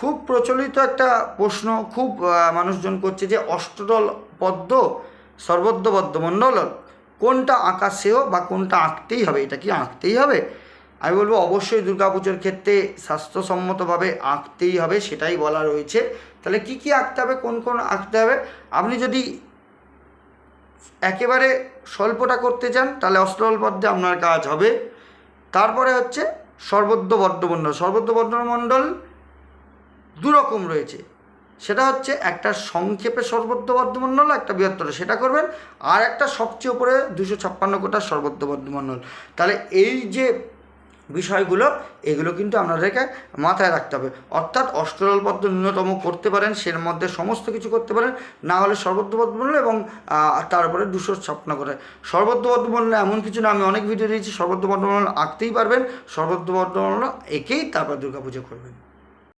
খুব প্রচলিত একটা প্রশ্ন, খুব মানুষজন করছে যে অষ্টদল পদ্ম সর্বদ্র পদ্মমণ্ডল কোনটা আঁকা শ্রেয় বা কোনটা আঁকতেই হবে, এটা কি আঁকতেই হবে? আমি বলবো অবশ্যই দুর্গাপুজোর ক্ষেত্রে স্বাস্থ্যসম্মতভাবে আঁকতেই হবে, সেটাই বলা রয়েছে। তাহলে কি কি আঁকতে হবে, কোন কোন আঁকতে হবে? আপনি যদি একেবারে স্বল্পটা করতে চান তাহলে অষ্টদল পদ্মে আপনার কাজ হবে। তারপরে হচ্ছে সর্বদ্র পদ্মমণ্ডল। সর্বদ্র পদ্মমণ্ডল দুরকম রয়েছে, সেটা হচ্ছে একটা সংক্ষেপে সর্বদ্র পদ্মমণ্ডল, একটা বৃহত্তর, সেটা করবেন। আর একটা সবচেয়ে উপরে 256 কোটার সর্বদ্র পদ্মমণ্ডল। তাহলে এই যে বিষয়গুলো, এগুলো কিন্তু আপনাদেরকে মাথায় রাখতে হবে। অর্থাৎ অষ্টদল পদ্ম ন্যূনতম করতে পারেন, সের মধ্যে সমস্ত কিছু করতে পারেন, না হলে সর্বদ্র পদ্মমণ্ডল এবং তারপরে 256 কোটা। সর্বদ্র পদ্মমণ্ডল এমন কিছু না, আমি অনেক ভিডিও দিয়েছি, সর্বদ্র পদ্মমণ্ডল আঁকতেই পারবেন, সর্বদ্র পদ্মমণ্ডল এঁকেই তারপর দুর্গাপুজো করবেন।